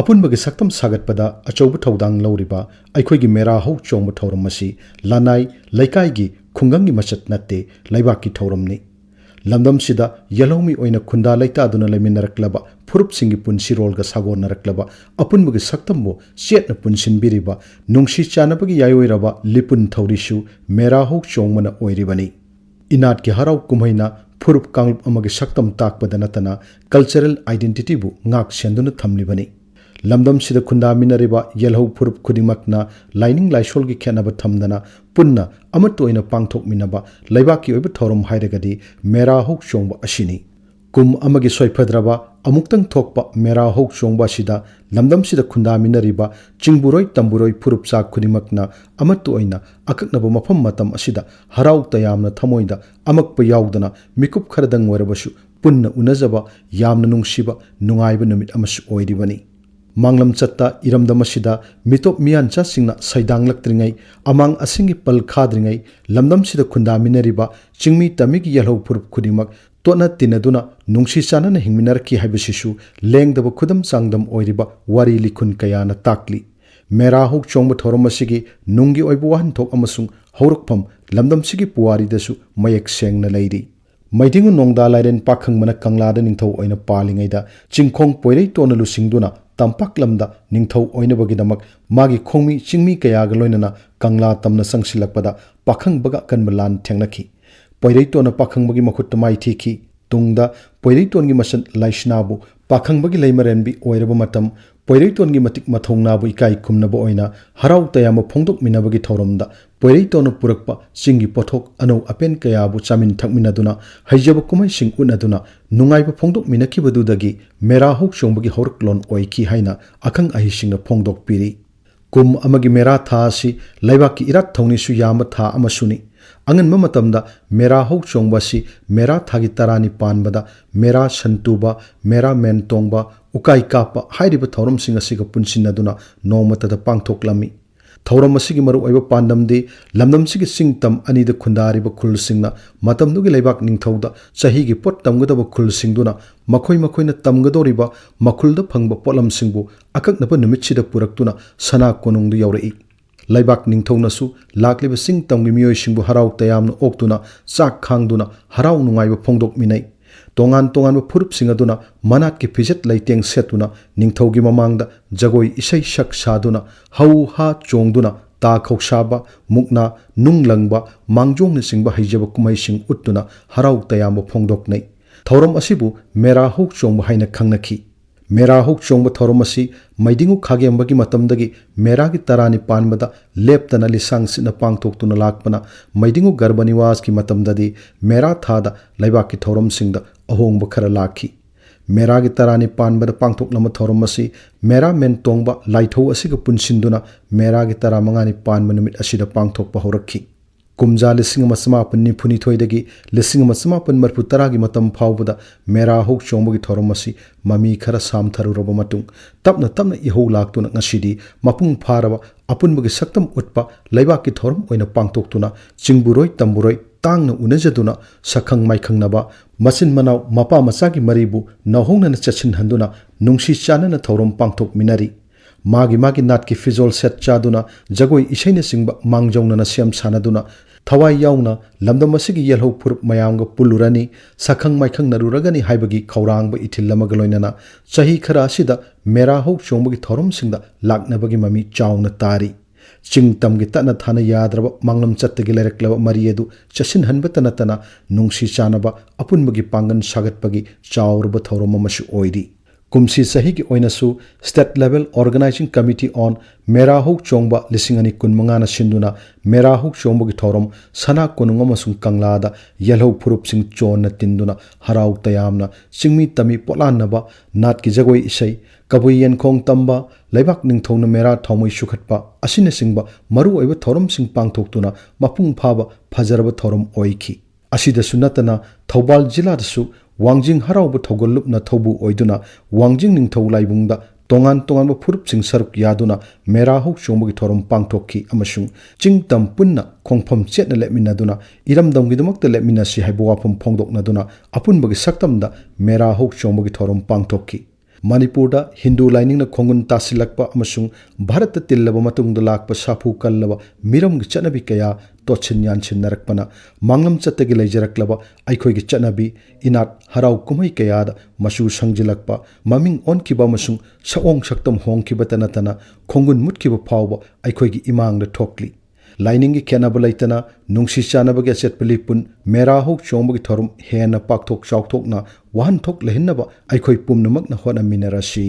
ꯑꯄꯨꯟꯕꯒꯤ ꯁꯛꯇꯝ ꯁꯥꯒꯠꯄꯗ ꯑꯆꯧꯕ ꯊꯧꯗꯥꯡ ꯂꯧꯔꯤꯕ ꯑꯩꯈꯣꯏꯒꯤ ꯃꯦꯔꯥ ꯍꯧ ꯆꯣꯡꯕ ꯊꯧꯔꯝ ꯑꯁꯤ ꯂꯅꯥꯏ ꯂꯩꯀꯥꯏꯒꯤ ꯈꯨꯡꯒꯪꯒꯤ ꯃꯆꯠ ꯅꯠꯇꯦ, ꯂꯩꯕꯥꯛꯀꯤ ꯊꯧꯔꯝꯅꯤ꯫ ꯂꯝꯗꯝꯁꯤꯗ ꯌꯦꯜꯍꯧꯃꯤ ꯑꯣꯏꯅ ꯈꯨꯟꯗꯥ ꯂꯩꯇꯥꯗꯨꯅ ꯂꯩꯃꯤꯟꯅꯔꯛꯂꯕ ꯐꯨꯔꯨꯞꯁꯤꯡꯒꯤ ꯄꯨꯟꯁꯤꯔꯣꯜꯒ ꯁꯥꯒꯣꯟꯅꯔꯛꯂꯕ ꯑꯄꯨꯟꯕꯒꯤ ꯁꯛꯇꯝꯕꯨ ꯆꯦꯠꯅ ꯄꯨꯟꯁꯤꯟꯕꯤꯔꯤꯕ ꯅꯨꯡꯁꯤ ꯆꯥꯟꯅꯕꯒꯤ ꯌꯥꯏꯑꯣꯏꯔꯕ ꯂꯤꯄꯨꯟ ꯊꯧꯔꯤꯁꯨ ꯃꯦꯔꯥ ꯍꯧ ꯆꯣꯡꯕꯅ ꯑꯣꯏꯔꯤꯕꯅꯤ꯫ ꯏꯅꯥꯠꯀꯤ ꯍꯔꯥꯎ ꯀꯨꯝꯍꯩꯅ ꯐꯨꯔꯨꯞ ꯀꯥꯡꯂꯨꯞ ꯑꯃꯒꯤ ꯁꯛꯇꯝ ꯇꯥꯛꯄꯗ ꯅꯠꯇꯅ ꯀꯜꯆꯔꯦꯜ ꯑꯥꯏꯗꯦꯟꯇꯤꯇꯤꯕꯨ ꯉꯥꯛ ꯁꯦꯟꯗꯨꯅ ꯊꯝꯂꯤꯕꯅꯤ꯫ ꯂꯝꯗꯝꯁꯤꯗ ꯈꯨꯟꯗꯥꯃꯤꯟꯅꯔꯤꯕ ꯌꯦꯜꯍꯧ ꯐꯨꯔꯨꯞ ꯈꯨꯗꯤꯡꯃꯛꯅ ꯂꯥꯏꯅꯤꯡ ꯂꯥꯏꯁꯣꯜꯒꯤ ꯈꯦꯠꯅꯕ ꯊꯝꯗꯅ ꯄꯨꯟꯅ ꯑꯃꯠꯇ ꯑꯣꯏꯅ ꯄꯥꯡꯊꯣꯛꯃꯤꯟꯅꯕ ꯂꯩꯕꯥꯛꯀꯤ ꯑꯣꯏꯕ ꯊꯧꯔꯝ ꯍꯥꯏꯔꯒꯗꯤ ꯃꯦꯔꯥ ꯍꯧ ꯆꯣꯡꯕ ꯑꯁꯤꯅꯤ꯫ ꯀꯨꯝ ꯑꯃꯒꯤ ꯁꯣꯏꯐꯗ꯭ꯔꯕ ꯑꯃꯨꯛꯇꯪ ꯊꯣꯛꯄ ꯃꯦꯔꯥ ꯍꯧ ꯆꯣꯡꯕ ꯑꯁꯤꯗ ꯂꯝꯗꯝꯁꯤꯗ ꯈꯨꯟꯗꯥꯃꯤꯟꯅꯔꯤꯕ ꯆꯤꯡꯕꯨꯔꯣꯏ ꯇꯝꯕꯨꯔꯣꯏ ꯐꯨꯔꯨꯞꯆꯥ ꯈꯨꯗꯤꯡꯃꯛꯅ ꯑꯃꯠꯇ ꯑꯣꯏꯅ ꯑꯀꯛꯅꯕ ꯃꯐꯝ ꯃꯇꯝ ꯑꯁꯤꯗ ꯍꯔꯥꯎ ꯇꯌꯥꯝꯅ ꯊꯃꯣꯏꯗ ꯑꯃꯛꯄ ꯌꯥꯎꯗꯅ ꯃꯤꯀꯨꯞ ꯈꯔꯗꯪ ꯑꯣꯏꯔꯕꯁꯨ ꯄꯨꯟꯅ ꯎꯅꯖꯕ ꯌꯥꯝꯅ ꯅꯨꯡꯁꯤꯕ ꯅꯨꯡꯉꯥꯏꯕ ꯅꯨꯃꯤꯠ ꯑꯃꯁꯨ ꯑꯣꯏꯔꯤꯕꯅꯤ꯫ ꯃꯥꯡꯂꯝ ꯆꯠꯇ ꯏꯔꯝꯗꯝ ꯑꯁꯤꯗ ꯃꯤꯇꯣꯞ ꯃꯤꯌꯥꯟꯆꯥꯁꯤꯡꯅ ꯁꯩꯗꯥꯡꯂꯛꯇ꯭ꯔꯤꯉꯩ ꯑꯃꯥꯡ ꯑꯁꯤꯡꯒꯤ ꯄꯜ ꯈꯥꯗ꯭ꯔꯤꯉꯩ ꯂꯝꯗꯝꯁꯤꯗ ꯈꯨꯟꯗꯥꯃꯤꯟꯅꯔꯤꯕ ꯆꯤꯡꯃꯤ ꯇꯝꯃꯤꯒꯤ ꯌꯦꯜꯍꯧ ꯐꯨꯔꯨꯞ ꯈꯨꯗꯤꯡꯃꯛ ꯇꯣꯠꯅ ꯇꯤꯟꯅꯗꯨꯅ ꯅꯨꯡꯁꯤ ꯆꯥꯟꯅꯅ ꯍꯤꯡꯃꯤꯟꯅꯔꯛꯈꯤ ꯍꯥꯏꯕꯁꯤꯁꯨ ꯂꯦꯡꯗꯕ ꯈꯨꯗꯝ ꯆꯥꯡꯗꯝ ꯑꯣꯏꯔꯤꯕ ꯋꯥꯔꯤ ꯂꯤꯈꯨꯟ ꯀꯌꯥꯅ ꯇꯥꯛꯂꯤ꯫ ꯃꯦꯔꯥ ꯍꯧ ꯆꯣꯡꯕ ꯊꯧꯔꯝ ꯑꯁꯤꯒꯤ ꯅꯨꯡꯒꯤ ꯑꯣꯏꯕ ꯋꯥꯍꯟꯊꯣꯛ ꯑꯃꯁꯨꯡ ꯍꯧꯔꯛꯐꯝ ꯂꯝꯗꯝꯁꯤꯒꯤ ꯄꯨꯋꯥꯔꯤꯗꯁꯨ ꯃꯌꯦꯛ ꯁꯦꯡꯅ ꯂꯩꯔꯤ꯫ ꯃꯩꯗꯤꯡꯉꯨ ꯅꯣꯡꯗꯥ ꯂꯥꯏꯔꯦꯟ ꯄꯥꯈꯪꯕꯅ ꯀꯪꯂꯥꯗ ꯅꯤꯡꯊꯧ ꯑꯣꯏꯅ ꯄꯥꯜꯂꯤꯉꯩꯗ ꯆꯤꯡꯈꯣꯡ ꯄꯣꯏꯔꯩꯇꯣꯟꯅ ꯂꯨꯆꯤꯡꯗꯨꯅ ꯇꯝꯄꯥꯛ ꯂꯝꯗ ꯅꯤꯡꯊꯧ ꯑꯣꯏꯅꯕꯒꯤꯗꯃꯛ ꯃꯥꯒꯤ ꯈꯣꯡꯃꯤ ꯆꯤꯡꯃꯤ ꯀꯌꯥꯒ ꯂꯣꯏꯅꯅ ꯀꯪꯂꯥ ꯇꯝꯅ ꯆꯪꯁꯤꯜꯂꯛꯄꯗ ꯄꯥꯈꯪꯕꯒ ꯑꯀꯟꯕ ꯂꯥꯟ ꯊꯦꯡꯅꯈꯤ꯫ ꯄꯣꯏꯔꯩꯇꯣꯟꯅ ꯄꯥꯈꯪꯕꯒꯤ ꯃꯈꯨꯠꯇ ꯃꯥꯏꯊꯤꯈꯤ꯫ ꯇꯨꯡꯗ ꯄꯣꯏꯔꯩꯇꯣꯟꯒꯤ ꯃꯆꯟ ꯂꯥꯏꯁꯅꯥꯕꯨ ꯄꯥꯈꯪꯕꯒꯤ ꯂꯩꯃꯔꯦꯟꯕꯤ ꯑꯣꯏꯔꯕ ꯃꯇꯝ ꯄꯣꯏꯔꯩꯇꯣꯟꯒꯤ ꯃꯇꯤꯛ ꯃꯊꯧꯅꯥꯕꯨ ꯏꯀꯥꯏ ꯈꯨꯝꯅꯕ ꯑꯣꯏꯅ ꯍꯔꯥꯎ ꯇꯌꯥꯝꯕ ꯐꯣꯡꯗꯣꯛꯃꯤꯟꯅꯕꯒꯤ ꯊꯧꯔꯝꯗ ꯄꯣꯏꯔꯩꯇꯣꯟꯅ ꯄꯨꯔꯛꯄ ꯆꯤꯡꯒꯤ ꯄꯣꯠꯊꯣꯛ ꯑꯅꯧ ꯑꯄꯦꯟ ꯀꯌꯥꯕꯨ ꯆꯥꯃꯤꯟ ꯊꯛꯃꯤꯟꯅꯗꯨꯅ ꯍꯩꯖꯕ ꯀꯨꯝꯍꯩꯁꯤꯡ ꯎꯠꯅꯗꯨꯅ ꯅꯨꯡꯉꯥꯏꯕ ꯐꯣꯡꯗꯣꯛꯃꯤꯟꯅꯈꯤꯕꯗꯨꯗꯒꯤ ꯃꯦꯔꯥ ꯍꯧ ꯆꯣꯡꯕꯒꯤ ꯍꯧꯔꯛꯂꯣꯟ ꯑꯣꯏꯈꯤ ꯍꯥꯏꯅ ꯑꯈꯪ ꯑꯍꯩꯁꯤꯡꯅ ꯐꯣꯡꯗꯣꯛꯄꯤꯔꯤ꯫ ꯀꯨꯝ ꯑꯃꯒꯤ ꯃꯦꯔꯥ ꯊꯥ ꯑꯁꯤ ꯂꯩꯕꯥꯛꯀꯤ ꯏꯔꯥꯠ ꯊꯧꯅꯤꯁꯨ ꯌꯥꯝꯕ ꯊꯥ ꯑꯃꯁꯨꯅꯤ꯫ ꯑꯉꯟꯕ ꯃꯇꯝꯗ ꯃꯦꯔꯥ ꯍꯧ ꯆꯣꯡꯕ ꯑꯁꯤ ꯃꯦꯔꯥ ꯊꯥꯒꯤ ꯇꯔꯥꯅꯤ ꯄꯥꯟꯕꯗ ꯃꯦꯔꯥ ꯁꯟꯇꯨꯕ, ꯃꯦꯔꯥ ꯃꯦꯟ ꯇꯣꯡꯕ, ꯎꯀꯥꯏ ꯀꯥꯞꯄ ꯍꯥꯏꯔꯤꯕ ꯊꯧꯔꯝꯁꯤꯡ ꯑꯁꯤꯒ ꯄꯨꯟꯁꯤꯟꯅꯗꯨꯅ ꯅꯣꯡꯃꯇꯗ ꯄꯥꯡꯊꯣꯛꯂꯝꯃꯤ꯫ ꯊꯧꯔꯝ ꯑꯁꯤꯒꯤ ꯃꯔꯨꯑꯣꯏꯕ ꯄꯥꯟꯗꯝꯗꯤ ꯂꯝꯗꯝꯁꯤꯒꯤ ꯆꯤꯡꯇꯝ ꯑꯅꯤꯗ ꯈꯨꯟꯗꯥꯔꯤꯕ ꯈꯨꯜꯁꯤꯡꯅ ꯃꯇꯝꯗꯨꯒꯤ ꯂꯩꯕꯥꯛ ꯅꯤꯡꯊꯧꯗ ꯆꯍꯤꯒꯤ ꯄꯣꯠ ꯇꯝꯒꯗꯕ ꯈꯨꯜꯁꯤꯡꯗꯨꯅ ꯃꯈꯣꯏꯅ ꯇꯝꯒꯗꯧꯔꯤꯕ ꯃꯈꯨꯜꯗ ꯐꯪꯕ ꯄꯣꯠꯂꯝꯁꯤꯡꯕꯨ ꯑꯀꯛꯅꯕ ꯅꯨꯃꯤꯠꯁꯤꯗ ꯄꯨꯔꯛꯇꯨꯅ ꯁꯅꯥ ꯀꯣꯅꯨꯡꯗ ꯌꯧꯔꯛꯏ꯫ ꯂꯩꯕꯥꯛ ꯅꯤꯡꯊꯧꯅꯁꯨ ꯂꯥꯛꯂꯤꯕ ꯆꯤꯡꯇꯝꯒꯤ ꯃꯤꯑꯣꯏꯁꯤꯡꯕꯨ ꯍꯔꯥꯎ ꯇꯌꯥꯝꯅ ꯑꯣꯛꯇꯨꯅ ꯆꯥꯛ ꯈꯥꯡꯗꯨꯅ ꯍꯔꯥꯎ ꯅꯨꯡꯉꯥꯏꯕ ꯐꯣꯡꯗꯣꯛꯃꯤꯟꯅꯩ꯫ ꯇꯣꯉꯥꯟ ꯇꯣꯉꯥꯟꯕ ꯐꯨꯔꯨꯞꯁꯤꯡ ꯑꯗꯨꯅ ꯃꯅꯥꯠꯀꯤ ꯐꯤꯖꯦꯠ ꯂꯩꯇꯦꯡ ꯁꯦꯠꯇꯨꯅ ꯅꯤꯡꯊꯧꯒꯤ ꯃꯃꯥꯡꯗ ꯖꯒꯣꯏ ꯏꯁꯩ ꯁꯛ ꯁꯥꯗꯨꯅ ꯍꯧ ꯍꯥ ꯆꯣꯡꯗꯨꯅ ꯇꯥ ꯈꯧꯁꯥꯕ, ꯃꯨꯛꯅꯥ, ꯅꯨꯡ ꯂꯪꯕ, ꯃꯥꯡꯖꯣꯡꯅꯆꯤꯡꯕ ꯍꯩꯖꯕ ꯀꯨꯝꯍꯩꯁꯤꯡ ꯎꯠꯇꯨꯅ ꯍꯔꯥꯎ ꯇꯌꯥꯝꯕ ꯐꯣꯡꯗꯣꯛꯅꯩ꯫ ꯊꯧꯔꯝ ꯑꯁꯤꯕꯨ ꯃꯦꯔꯥ ꯍꯧ ꯆꯣꯡꯕ ꯍꯥꯏꯅ ꯈꯪꯅꯈꯤ꯫ ꯃꯦꯔꯥ ꯍꯧ ꯆꯣꯡꯕ ꯊꯧꯔꯝ ꯑꯁꯤ ꯃꯩꯗꯤꯡꯉꯨ ꯈꯥꯒꯦꯝꯕꯒꯤ ꯃꯇꯝꯗꯒꯤ ꯃꯦꯔꯥꯒꯤ ꯇꯔꯥꯅꯤ ꯄꯥꯟꯕꯗ ꯂꯦꯞꯇꯅ ꯂꯤꯁꯥꯡ ꯁꯤꯠꯅ ꯄꯥꯡꯊꯣꯛꯇꯨꯅ ꯂꯥꯛꯄꯅ ꯃꯩꯗꯤꯡꯉꯨ ꯒꯔꯚꯥꯅꯤꯋꯥꯁꯀꯤ ꯃꯇꯝꯗꯗꯤ ꯃꯦꯔꯥ ꯊꯥꯗ ꯂꯩꯕꯥꯛꯀꯤ ꯊꯧꯔꯝꯁꯤꯡꯗ ꯑꯍꯣꯡꯕ ꯈꯔ ꯂꯥꯛꯈꯤ꯫ ꯃꯦꯔꯥꯒꯤ ꯇꯔꯥꯅꯤ ꯄꯥꯟꯕꯗ ꯄꯥꯡꯊꯣꯛꯂꯝꯕ ꯊꯧꯔꯝ ꯑꯁꯤ ꯃꯦꯔꯥ ꯃꯦꯟ ꯇꯣꯡꯕ ꯂꯥꯏꯊꯧ ꯑꯁꯤꯒ ꯄꯨꯟꯁꯤꯟꯗꯨꯅ ꯃꯦꯔꯥꯒꯤ 15ꯅꯤ ꯄꯥꯟꯕ ꯅꯨꯃꯤꯠ ꯑꯁꯤꯗ ꯄꯥꯡꯊꯣꯛꯄ ꯍꯧꯔꯛꯈꯤ꯫ ꯀꯨꯝꯖꯥ 1992ꯗꯒꯤ 1930ꯒꯤ ꯃꯇꯝ ꯐꯥꯎꯕꯗ ꯃꯦꯔꯥ ꯍꯧ ꯆꯣꯡꯕꯒꯤ ꯊꯧꯔꯝ ꯑꯁꯤ ꯃꯃꯤ ꯈꯔ ꯁꯥꯝꯊꯔꯨꯔꯕ ꯃꯇꯨꯡ ꯇꯞꯅ ꯇꯞꯅ ꯏꯍꯧ ꯂꯥꯛꯇꯨꯅ ꯉꯁꯤꯗꯤ ꯃꯄꯨꯡ ꯐꯥꯔꯕ ꯑꯄꯨꯟꯕꯒꯤ ꯁꯛꯇꯝ ꯎꯠꯄ ꯂꯩꯕꯥꯛꯀꯤ ꯊꯧꯔꯝ ꯑꯣꯏꯅ ꯄꯥꯡꯊꯣꯛꯇꯨꯅ ꯆꯤꯡꯕꯨꯔꯣꯏ ꯇꯝꯕꯨꯔꯣꯏ ꯇꯥꯡꯅ ꯎꯅꯖꯗꯨꯅ ꯁꯛꯈꯪ ꯃꯥꯏꯈꯪꯅꯕ ꯃꯆꯤꯟ ꯃꯅꯥꯎ ꯃꯄꯥ ꯃꯆꯥꯒꯤ ꯃꯔꯤꯕꯨ ꯅꯧꯍꯧꯅꯅ ꯆꯠꯁꯤꯟꯍꯟꯗꯨꯅ ꯅꯨꯡꯁꯤ ꯆꯥꯟꯅꯅ ꯊꯧꯔꯝ ꯄꯥꯡꯊꯣꯛꯃꯤꯟꯅꯔꯤ꯫ ꯃꯥꯒꯤ ꯅꯥꯠꯀꯤ ꯐꯤꯖꯣꯜ ꯁꯦꯠ ꯆꯥꯗꯨꯅ ꯖꯒꯣꯏ ꯏꯁꯩꯅꯆꯤꯡꯕ ꯃꯥꯡꯖꯧꯅꯅ ꯁꯦꯝ ꯁꯥꯟꯅꯗꯨꯅ ꯊꯋꯥꯏ ꯌꯥꯎꯅ ꯂꯝꯗꯝ ꯑꯁꯤꯒꯤ ꯌꯦꯜꯍꯧ ꯐꯨꯔꯨꯞ ꯃꯌꯥꯝꯒ ꯄꯨꯜꯂꯨꯔꯅꯤ, ꯁꯛꯈꯪ ꯃꯥꯏꯈꯪꯅꯔꯨꯔꯒꯅꯤ ꯍꯥꯏꯕꯒꯤ ꯈꯧꯔꯥꯡꯕ ꯏꯊꯤꯜ ꯑꯃꯒ ꯂꯣꯏꯅꯅ ꯆꯍꯤ ꯈꯔ ꯑꯁꯤꯗ ꯃꯦꯔꯥ ꯍꯧ ꯆꯣꯡꯕꯒꯤ ꯊꯧꯔꯝꯁꯤꯡꯗ ꯂꯥꯛꯅꯕꯒꯤ ꯃꯃꯤ ꯆꯥꯎꯅ ꯇꯥꯔꯤ꯫ ꯆꯤꯡ ꯇꯝꯒꯤ ꯇꯠꯅ ꯊꯥꯅ ꯌꯥꯗ꯭ꯔꯕ ꯃꯥꯡꯂꯝ ꯆꯠꯇꯒꯤ ꯂꯩꯔꯛꯂꯕ ꯃꯔꯤ ꯑꯗꯨ ꯆꯠꯁꯤꯟꯍꯟꯕꯇ ꯅꯠꯇꯅ ꯅꯨꯡꯁꯤ ꯆꯥꯟꯅꯕ ꯑꯄꯨꯟꯕꯒꯤ ꯄꯥꯡꯒꯜ ꯁꯥꯒꯠꯄꯒꯤ ꯆꯥꯎꯔꯕ ꯊꯧꯔꯝ ꯑꯃꯁꯨ ꯑꯣꯏꯔꯤ꯫ ꯀꯨꯝꯁꯤ ꯆꯍꯤꯒꯤ ꯑꯣꯏꯅꯁꯨ ꯁ꯭ꯇꯦꯠ ꯂꯦꯚꯦꯜ ꯑꯣꯔꯒꯅꯥꯏꯖꯤꯡ ꯀꯃꯤꯇꯤ ꯑꯣꯟ ꯃꯦꯔꯥ ꯍꯧ ꯆꯣꯡꯕ 2015ꯅ ꯁꯤꯟꯗꯨꯅ ꯃꯦꯔꯥ ꯍꯧ ꯆꯣꯡꯕꯒꯤ ꯊꯧꯔꯝ ꯁꯅꯥ ꯀꯣꯅꯨꯡ ꯑꯃꯁꯨꯡ ꯀꯪꯂꯥꯗ ꯌꯦꯜꯍꯧ ꯐꯨꯔꯨꯞꯁꯤꯡ ꯆꯣꯟꯅ ꯇꯤꯟꯗꯨꯅ ꯍꯔꯥꯎ ꯇꯌꯥꯝꯅ ꯆꯤꯡꯃꯤ ꯇꯝꯃꯤ ꯄꯣꯠꯂꯥꯟꯅꯕ, ꯅꯥꯠꯀꯤ ꯖꯒꯣꯏ ꯏꯁꯩ, ꯀꯕꯨꯏ ꯌꯦꯟꯈꯣꯡ ꯇꯝꯕ, ꯂꯩꯕꯥꯛ ꯅꯤꯡꯊꯧꯅ ꯃꯦꯔꯥ ꯊꯥꯎꯃꯩ ꯁꯨꯈꯠꯄ ꯑꯁꯤꯅꯆꯤꯡꯕ ꯃꯔꯨꯑꯣꯏꯕ ꯊꯧꯔꯝꯁꯤꯡ ꯄꯥꯡꯊꯣꯛꯇꯨꯅ ꯃꯄꯨꯡ ꯐꯥꯕ ꯐꯖꯔꯕ ꯊꯧꯔꯝ ꯑꯣꯏꯈꯤ꯫ ꯑꯁꯤꯗꯁꯨ ꯅꯠꯇꯅ ꯊꯧꯕꯥꯜ ꯖꯤꯂꯥꯗꯁꯨ ꯋꯥꯡꯖꯤꯡ ꯍꯔꯥꯎꯕ ꯊꯧꯒꯜꯂꯨꯞꯅ ꯊꯧꯕꯨ ꯑꯣꯏꯗꯨꯅ ꯋꯥꯡꯖꯤꯡ ꯅꯤꯡꯊꯧ ꯂꯥꯏꯕꯨꯡꯗ ꯇꯣꯉꯥꯟ ꯇꯣꯉꯥꯟꯕ ꯐꯨꯔꯨꯞꯁꯤꯡ ꯁꯔꯨꯛ ꯌꯥꯗꯨꯅ ꯃꯦꯔꯥ ꯍꯧ ꯆꯣꯡꯕꯒꯤ ꯊꯧꯔꯝ ꯄꯥꯡꯊꯣꯛꯈꯤ ꯑꯃꯁꯨꯡ ꯆꯤꯡꯇꯝ ꯄꯨꯟꯅ ꯈꯣꯡꯐꯝ ꯆꯦꯠꯅ ꯂꯦꯞꯃꯤꯟꯅꯗꯨꯅ ꯏꯔꯝꯗꯝꯒꯤꯗꯃꯛꯇ ꯂꯦꯞꯃꯤꯟꯅꯁꯤ ꯍꯥꯏꯕ ꯋꯥꯐꯝ ꯐꯣꯡꯗꯣꯛꯅꯗꯨꯅ ꯑꯄꯨꯟꯕꯒꯤ ꯁꯛꯇꯝꯗ ꯃꯦꯔꯥ ꯍꯧ ꯆꯣꯡꯕꯒꯤ ꯊꯧꯔꯝ ꯄꯥꯡꯊꯣꯛꯈꯤ꯫ ꯃꯅꯤꯄꯨꯔꯗ ꯍꯤꯟꯗꯨ ꯂꯥꯏꯅꯤꯡꯅ ꯈꯣꯡꯒꯨꯟ ꯇꯥꯁꯤꯜꯂꯛꯄ ꯑꯃꯁꯨꯡ ꯚꯥꯔꯠꯇ ꯇꯤꯜꯂꯕ ꯃꯇꯨꯡꯗ ꯂꯥꯛꯄ ꯁꯥꯐꯨ ꯀꯜꯂꯕ ꯃꯤꯔꯝꯒꯤ ꯆꯠꯅꯕꯤ ꯀꯌꯥ ꯇꯣꯠꯁꯤꯟ ꯌꯥꯟꯁꯤꯟꯅꯔꯛꯄꯅ ꯃꯥꯡꯂꯝ ꯆꯠꯇꯒꯤ ꯂꯩꯖꯔꯛꯂꯕ ꯑꯩꯈꯣꯏꯒꯤ ꯆꯠꯅꯕꯤ ꯏꯅꯥꯠ ꯍꯔꯥꯎ ꯀꯨꯝꯍꯩ ꯀꯌꯥꯗ ꯃꯆꯨ ꯁꯪꯖꯤꯜꯂꯛꯄ ꯃꯃꯤꯡ ꯑꯣꯟꯈꯤꯕ ꯑꯃꯁꯨꯡ ꯁꯛꯑꯣꯡ ꯁꯛꯇꯝ ꯍꯣꯡꯈꯤꯕꯇ ꯅꯠꯇꯅ ꯈꯣꯡꯒꯨꯟ ꯃꯨꯠꯈꯤꯕ ꯐꯥꯎꯕ ꯑꯩꯈꯣꯏꯒꯤ ꯏꯃꯥꯡꯗ ꯊꯣꯛꯂꯤ꯫ ꯂꯥꯏꯅꯤꯡꯒꯤ ꯈꯦꯠꯅꯕ ꯂꯩꯇꯅ ꯅꯨꯡꯁꯤ ꯆꯥꯟꯅꯕꯒꯤ ꯑꯆꯦꯠꯄ ꯂꯤꯄꯨꯟ ꯃꯦꯔꯥ ꯍꯧ ꯆꯣꯡꯕꯒꯤ ꯊꯧꯔꯝ ꯍꯦꯟꯅ ꯄꯥꯛꯊꯣꯛ ꯆꯥꯎꯊꯣꯛꯅ ꯋꯥꯍꯟꯊꯣꯛ ꯂꯩꯍꯟꯅꯕ ꯑꯩꯈꯣꯏ ꯄꯨꯝꯅꯃꯛꯅ ꯍꯣꯠꯅꯃꯤꯟꯅꯔꯁꯤ꯫